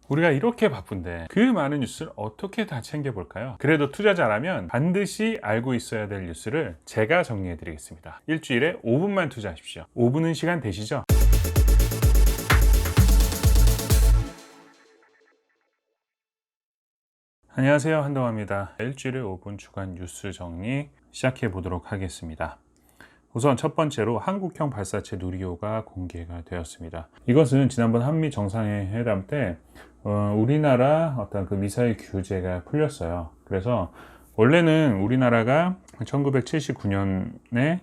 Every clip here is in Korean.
우리가 이렇게 바쁜데 그 많은 뉴스를 어떻게 다 챙겨볼까요? 그래도 투자자라면 반드시 알고 있어야 될 뉴스를 제가 정리해 드리겠습니다. 일주일에 5분만 투자하십시오. 5분은 시간 되시죠? 안녕하세요, 한동화입니다. 일주일에 5분 주간 뉴스 정리 시작해 보도록 하겠습니다. 우선 첫 번째로 한국형 발사체 누리호가 공개가 되었습니다. 이것은 지난번 한미 정상회담 때 우리나라 어떤 그 미사일 규제가 풀렸어요. 그래서 원래는 우리나라가 1979년에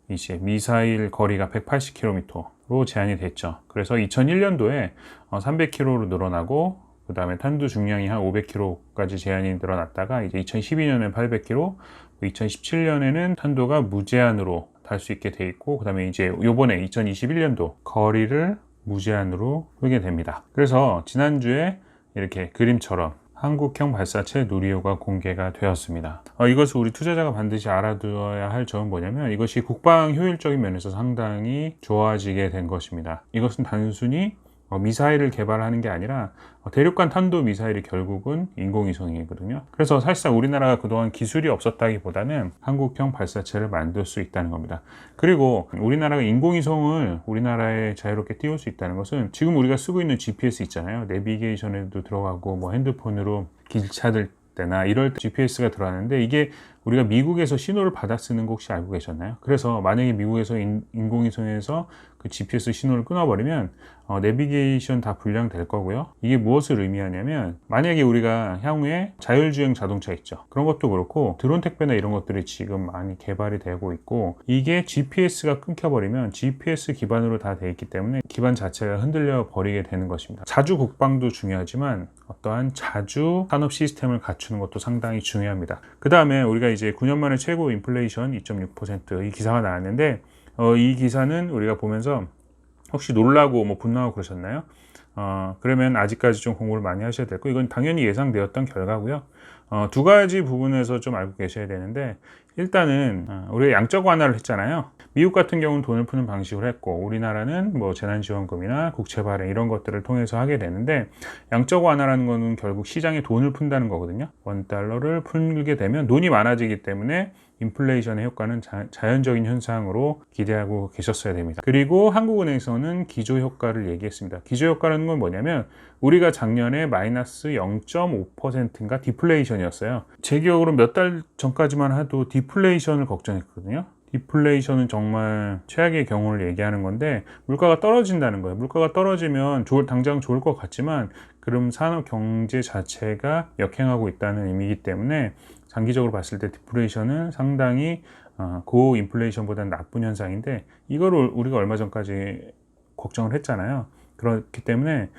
이제 미사일 거리가 180km로 제한이 됐죠. 그래서 2001년도에 300km로 늘어나고 그 다음에 탄두 중량이 한 500kg까지 제한이 늘어났다가 이제 2012년에 800kg, 2017년에는 탄도가 무제한으로 달 수 있게 돼 있고, 그 다음에 이제 요번에 2021년도 거리를 무제한으로 쏘게 됩니다. 그래서 지난주에 이렇게 그림처럼 한국형 발사체 누리호가 공개가 되었습니다. 이것을 우리 투자자가 반드시 알아두어야 할 점은 뭐냐면, 이것이 국방 효율적인 면에서 상당히 좋아지게 된 것입니다. 이것은 단순히 미사일을 개발하는 게 아니라 대륙간 탄도 미사일이 결국은 인공위성이거든요. 그래서 사실상 우리나라가 그동안 기술이 없었다기보다는 한국형 발사체를 만들 수 있다는 겁니다. 그리고 우리나라가 인공위성을 우리나라에 자유롭게 띄울 수 있다는 것은 지금 우리가 쓰고 있는 GPS 있잖아요. 내비게이션에도 들어가고 뭐 핸드폰으로 길 찾을 때나 이럴 때 GPS가 들어가는데, 이게 우리가 미국에서 신호를 받아 쓰는 거 혹시 알고 계셨나요? 그래서 만약에 미국에서 인공위성에서 그 GPS 신호를 끊어버리면 내비게이션 다 불량될 거고요. 이게 무엇을 의미하냐면, 만약에 우리가 향후에 자율주행 자동차 있죠. 그런 것도 그렇고 드론 택배나 이런 것들이 지금 많이 개발이 되고 있고, 이게 GPS가 끊겨버리면 GPS 기반으로 다 돼 있기 때문에 기반 자체가 흔들려 버리게 되는 것입니다. 자주 국방도 중요하지만 어떠한 자주 산업 시스템을 갖추는 것도 상당히 중요합니다. 그 다음에 우리가 이제 9년 만에 최고 인플레이션 2.6% 이 기사가 나왔는데, 이 기사는 우리가 보면서 혹시 놀라고 뭐 분노하고 그러셨나요? 그러면 아직까지 좀 공부를 많이 하셔야 되고, 이건 당연히 예상되었던 결과고요. 두 가지 부분에서 좀 알고 계셔야 되는데, 일단은 우리가 양적 완화를 했잖아요. 미국 같은 경우는 돈을 푸는 방식으로 했고, 우리나라는 뭐 재난지원금이나 국채 발행 이런 것들을 통해서 하게 되는데, 양적 완화라는 거는 결국 시장에 돈을 푼다는 거거든요. 원달러를 풀게 되면 돈이 많아지기 때문에 인플레이션의 효과는 자연적인 현상으로 기대하고 계셨어야 됩니다. 그리고 한국은행에서는 기조효과를 얘기했습니다. 기조효과라는 건 뭐냐면, 우리가 작년에 마이너스 0.5%인가 디플레이션이었어요. 제 기억으로 몇 달 전까지만 해도 디플레이션을 걱정했거든요. 디플레이션은 정말 최악의 경우를 얘기하는 건데, 물가가 떨어진다는 거예요. 물가가 떨어지면 당장 좋을 것 같지만, 그럼 산업 경제 자체가 역행하고 있다는 의미이기 때문에 장기적으로 봤을 때 디플레이션은 상당히 고인플레이션보다는 나쁜 현상인데, 이거를 우리가 얼마 전까지 걱정을 했잖아요. 그렇기 때문에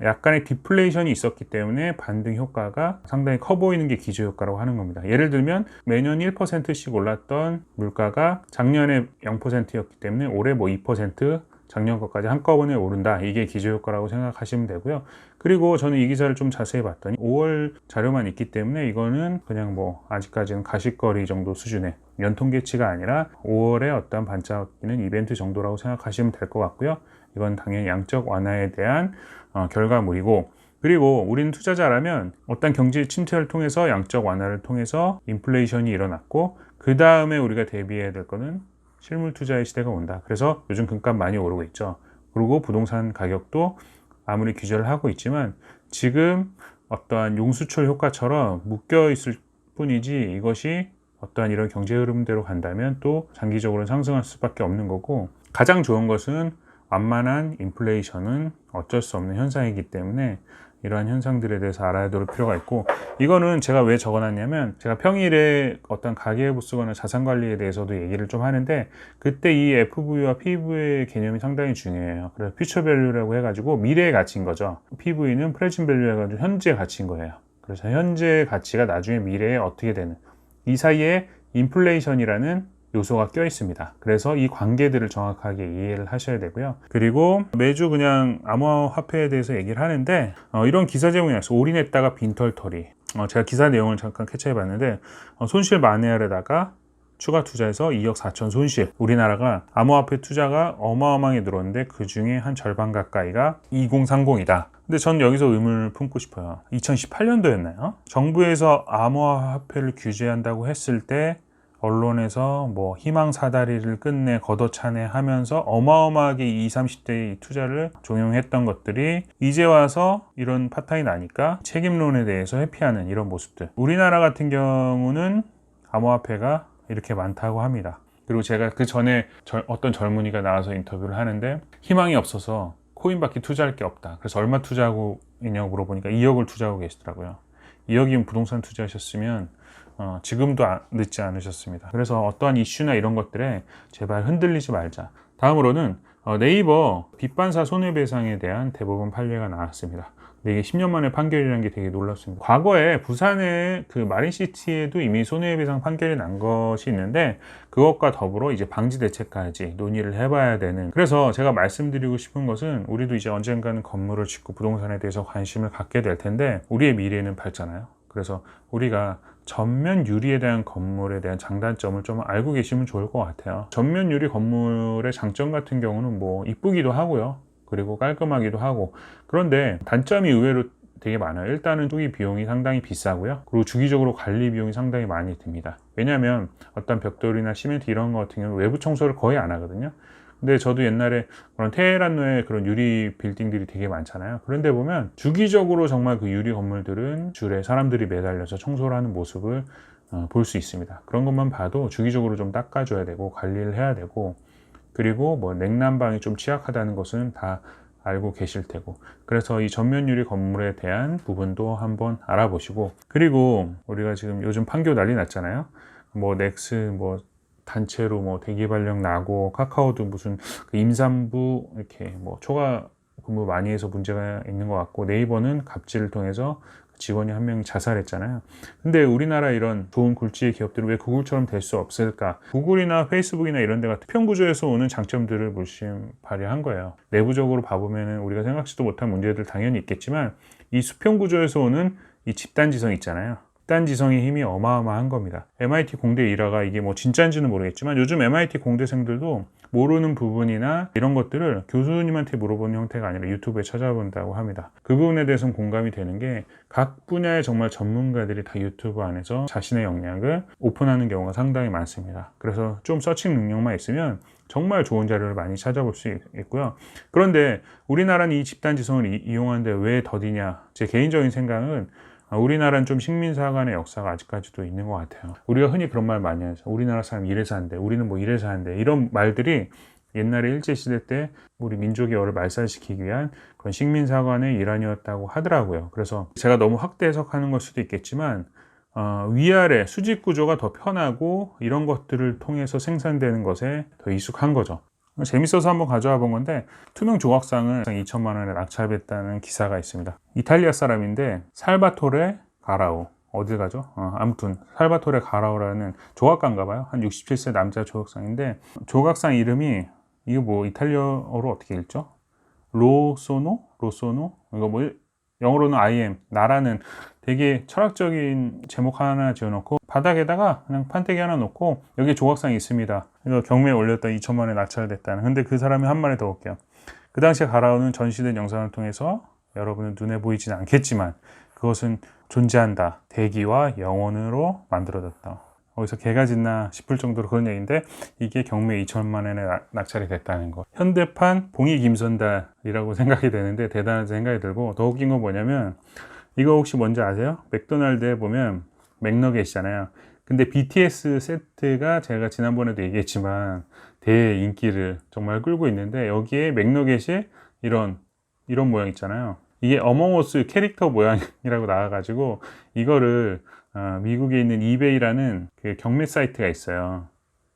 약간의 디플레이션이 있었기 때문에 반등 효과가 상당히 커 보이는 게 기조효과라고 하는 겁니다. 예를 들면 매년 1%씩 올랐던 물가가 작년에 0%였기 때문에 올해 뭐 2%, 작년 것까지 한꺼번에 오른다, 이게 기조효과라고 생각하시면 되고요. 그리고 저는 이 기사를 좀 자세히 봤더니 5월 자료만 있기 때문에 이거는 그냥 뭐 아직까지는 가십거리 정도 수준의 연통계치가 아니라 5월에 어떤 반짝이는 이벤트 정도라고 생각하시면 될 것 같고요. 이건 당연히 양적 완화에 대한 결과물이고, 그리고 우리는 투자자라면 어떤 경제 침체를 통해서 양적 완화를 통해서 인플레이션이 일어났고, 그 다음에 우리가 대비해야 될 거는 실물 투자의 시대가 온다. 그래서 요즘 금값 많이 오르고 있죠. 그리고 부동산 가격도 아무리 규제를 하고 있지만 지금 어떠한 용수철 효과처럼 묶여 있을 뿐이지, 이것이 어떠한 이런 경제 흐름대로 간다면 또 장기적으로 상승할 수밖에 없는 거고, 가장 좋은 것은 완만한 인플레이션은 어쩔 수 없는 현상이기 때문에 이러한 현상들에 대해서 알아야 될 필요가 있고, 이거는 제가 왜 적어놨냐면, 제가 평일에 어떤 가계부 쓰거나 자산관리에 대해서도 얘기를 좀 하는데, 그때 이 FV와 PV의 개념이 상당히 중요해요. 그래서 퓨처 밸류라고 해가지고 미래의 가치인 거죠. PV는 프레젠트 밸류 해가지고 현재 가치인 거예요. 그래서 현재 가치가 나중에 미래에 어떻게 되는, 이 사이에 인플레이션이라는 요소가 껴 있습니다. 그래서 이 관계들을 정확하게 이해를 하셔야 되고요. 그리고 매주 그냥 암호화폐에 대해서 얘기를 하는데, 이런 기사 제목이 나서 올인했다가 빈털터리. 제가 기사 내용을 잠깐 캐치해 봤는데, 손실 만회하려다가 추가 투자해서 2억 4천 손실. 우리나라가 암호화폐 투자가 어마어마하게 늘었는데 그 중에 한 절반 가까이가 2030이다. 근데 전 여기서 의문을 품고 싶어요. 2018년도였나요? 정부에서 암호화폐를 규제한다고 했을 때 언론에서 뭐 희망사다리를 끝내 걷어차네 하면서 어마어마하게 20, 30대의 투자를 종용했던 것들이 이제 와서 이런 파탄이 나니까 책임론에 대해서 회피하는 이런 모습들. 우리나라 같은 경우는 암호화폐가 이렇게 많다고 합니다. 그리고 제가 그 전에 어떤 젊은이가 나와서 인터뷰를 하는데 희망이 없어서 코인밖에 투자할 게 없다. 그래서 얼마 투자하고 있냐고 물어보니까 2억을 투자하고 계시더라고요. 2억이면 부동산 투자하셨으면 지금도 늦지 않으셨습니다. 그래서 어떠한 이슈나 이런 것들에 제발 흔들리지 말자. 다음으로는 네이버 빚반사 손해배상에 대한 대법원 판례가 나왔습니다. 근데 이게 10년 만에 판결이라는 게 되게 놀랍습니다. 과거에 부산의 그 마린시티에도 이미 손해배상 판결이 난 것이 있는데 그것과 더불어 이제 방지 대책까지 논의를 해봐야 되는. 그래서 제가 말씀드리고 싶은 것은 우리도 이제 언젠가는 건물을 짓고 부동산에 대해서 관심을 갖게 될 텐데 우리의 미래는 밝잖아요. 그래서 우리가 전면 유리에 대한 건물에 대한 장단점을 좀 알고 계시면 좋을 것 같아요. 전면 유리 건물의 장점 같은 경우는 뭐 이쁘기도 하고요. 그리고 깔끔하기도 하고, 그런데 단점이 의외로 되게 많아요. 일단은 초기 비용이 상당히 비싸고요. 그리고 주기적으로 관리 비용이 상당히 많이 듭니다. 왜냐하면 어떤 벽돌이나 시멘트 이런 거 같은 경우는 외부 청소를 거의 안 하거든요. 근데 저도 옛날에 그런 테헤란로에 그런 유리 빌딩들이 되게 많잖아요. 그런데 보면 주기적으로 정말 그 유리 건물들은 줄에 사람들이 매달려서 청소를 하는 모습을 볼 수 있습니다. 그런 것만 봐도 주기적으로 좀 닦아줘야 되고 관리를 해야 되고, 그리고 뭐 냉난방이 좀 취약하다는 것은 다 알고 계실 테고, 그래서 이 전면 유리 건물에 대한 부분도 한번 알아보시고, 그리고 우리가 지금 요즘 판교 난리 났잖아요. 뭐 넥스 뭐 단체로 뭐 대기 발령 나고, 카카오도 무슨 그 임산부 이렇게 뭐 초과 근무 많이 해서 문제가 있는 것 같고, 네이버는 갑질을 통해서 직원이 한 명이 자살했잖아요. 근데 우리나라 이런 좋은 굴지의 기업들은 왜 구글처럼 될 수 없을까? 구글이나 페이스북이나 이런 데가 수평 구조에서 오는 장점들을 물씬 발휘한 거예요. 내부적으로 봐보면 우리가 생각지도 못한 문제들 당연히 있겠지만, 이 수평 구조에서 오는 이 집단지성 있잖아요. 집단지성의 힘이 어마어마한 겁니다. MIT 공대 일화가 이게 뭐 진짜인지는 모르겠지만 요즘 MIT 공대생들도 모르는 부분이나 이런 것들을 교수님한테 물어보는 형태가 아니라 유튜브에 찾아본다고 합니다. 그 부분에 대해서는 공감이 되는 게, 각 분야의 정말 전문가들이 다 유튜브 안에서 자신의 역량을 오픈하는 경우가 상당히 많습니다. 그래서 좀 서칭 능력만 있으면 정말 좋은 자료를 많이 찾아볼 수 있고요. 그런데 우리나라는 이 집단지성을 이용하는데 왜 더디냐? 제 개인적인 생각은 우리나라는 좀 식민사관의 역사가 아직까지도 있는 것 같아요. 우리가 흔히 그런 말 많이 하죠. 우리나라 사람 이래서 한대, 우리는 뭐 이래서 한대, 이런 말들이 옛날에 일제시대 때 우리 민족의 열을 말살시키기 위한 그런 식민사관의 일환이었다고 하더라고요. 그래서 제가 너무 확대 해석하는 걸 수도 있겠지만 위아래 수직 구조가 더 편하고 이런 것들을 통해서 생산되는 것에 더 익숙한 거죠. 재밌어서 한번 가져와 본 건데, 투명 조각상을 2천만 원에 낙찰했다는 기사가 있습니다. 이탈리아 사람인데 살바토레 가라우, 어딜 가죠? 아무튼 살바토레 가라우라는 조각가인가 봐요. 한 67세 남자 조각상인데, 조각상 이름이 이거 뭐 이탈리아어로 어떻게 읽죠? 로소노? 이거 뭐 영어로는 I am, 나라는 되게 철학적인 제목 하나 지어놓고 바닥에다가 그냥 판때기 하나 놓고 여기 조각상이 있습니다. 이거 경매에 올렸다 2천만 원에 낙찰됐다는. 근데 그 사람이 한 말이 더 웃겨. 그 당시에 가라오는 전시된 영상을 통해서 여러분은 눈에 보이지는 않겠지만 그것은 존재한다. 대기와 영혼으로 만들어졌다. 어디서 개가 짖나 싶을 정도로 그런 얘기인데, 이게 경매 2천만 원에 낙찰이 됐다는 거. 현대판 봉이 김선달이라고 생각이 되는데 대단한 생각이 들고, 더 웃긴 건 뭐냐면, 이거 혹시 뭔지 아세요? 맥도날드에 보면 맥너겟이잖아요. 근데 BTS 세트가 제가 지난번에도 얘기했지만 대인기를 정말 끌고 있는데, 여기에 맥너겟이 이런 모양 있잖아요. 이게 어몽어스 캐릭터 모양이라고 나와가지고 이거를 미국에 있는 이베이라는 그 경매 사이트가 있어요.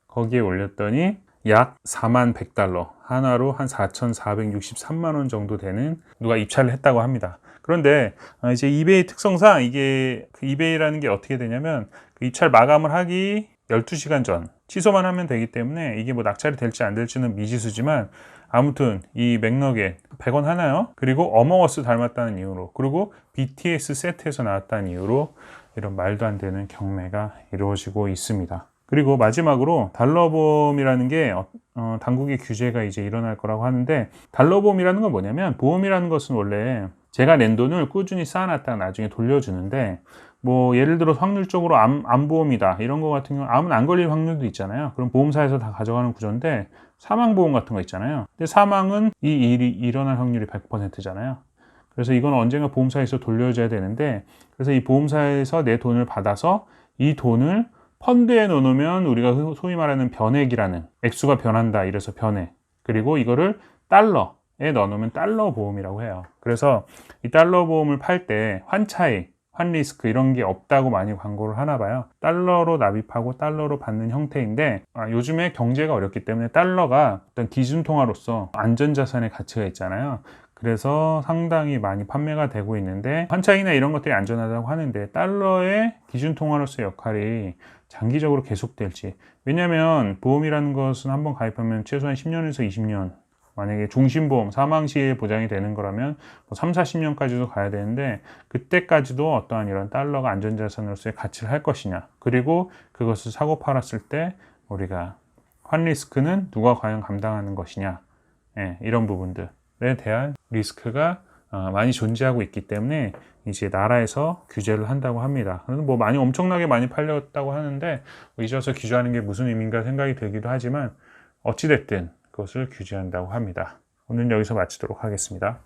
거기에 올렸더니 약 4100달러, 하나로 한 4463만 원 정도 되는 누가 입찰을 했다고 합니다. 그런데 이제 이베이 특성상 이게 그 이베이라는 게 어떻게 되냐면, 그 입찰 마감을 하기 12시간 전 취소만 하면 되기 때문에 이게 뭐 낙찰이 될지 안 될지는 미지수지만, 아무튼 이 맥너겟 100원 하나요? 그리고 어몽어스 닮았다는 이유로, 그리고 BTS 세트에서 나왔다는 이유로 이런 말도 안 되는 경매가 이루어지고 있습니다. 그리고 마지막으로 달러보험이라는 게 당국의 규제가 이제 일어날 거라고 하는데, 달러보험이라는 건 뭐냐면, 보험이라는 것은 원래 제가 낸 돈을 꾸준히 쌓아놨다가 나중에 돌려주는데, 뭐 예를 들어 확률적으로 암보험이다 이런 거 같은 경우 암은 안 걸릴 확률도 있잖아요. 그럼 보험사에서 다 가져가는 구조인데, 사망보험 같은 거 있잖아요. 근데 사망은 이 일이 일어날 확률이 100%잖아요. 그래서 이건 언젠가 보험사에서 돌려줘야 되는데, 그래서 이 보험사에서 내 돈을 받아서 이 돈을 펀드에 넣어놓으면 우리가 소위 말하는 변액이라는, 액수가 변한다 이래서 변액, 그리고 이거를 달러에 넣어놓으면 달러 보험이라고 해요. 그래서 이 달러 보험을 팔 때 환차익, 환리스크 이런 게 없다고 많이 광고를 하나 봐요. 달러로 납입하고 달러로 받는 형태인데, 요즘에 경제가 어렵기 때문에 달러가 어떤 기준통화로서 안전자산의 가치가 있잖아요. 그래서 상당히 많이 판매가 되고 있는데, 환차익이나 이런 것들이 안전하다고 하는데 달러의 기준통화로서의 역할이 장기적으로 계속될지. 왜냐하면 보험이라는 것은 한번 가입하면 최소한 10년에서 20년, 만약에 종신보험, 사망 시에 보장이 되는 거라면 뭐 3, 40년까지도 가야 되는데, 그때까지도 어떠한 이런 달러가 안전자산으로서의 가치를 할 것이냐, 그리고 그것을 사고 팔았을 때 우리가 환리스크는 누가 과연 감당하는 것이냐, 이런 부분들에 대한 리스크가 많이 존재하고 있기 때문에 이제 나라에서 규제를 한다고 합니다. 뭐 많이 엄청나게 많이 팔렸다고 하는데, 잊어서 규제하는 게 무슨 의미인가 생각이 들기도 하지만, 어찌됐든 그것을 규제한다고 합니다. 오늘 여기서 마치도록 하겠습니다.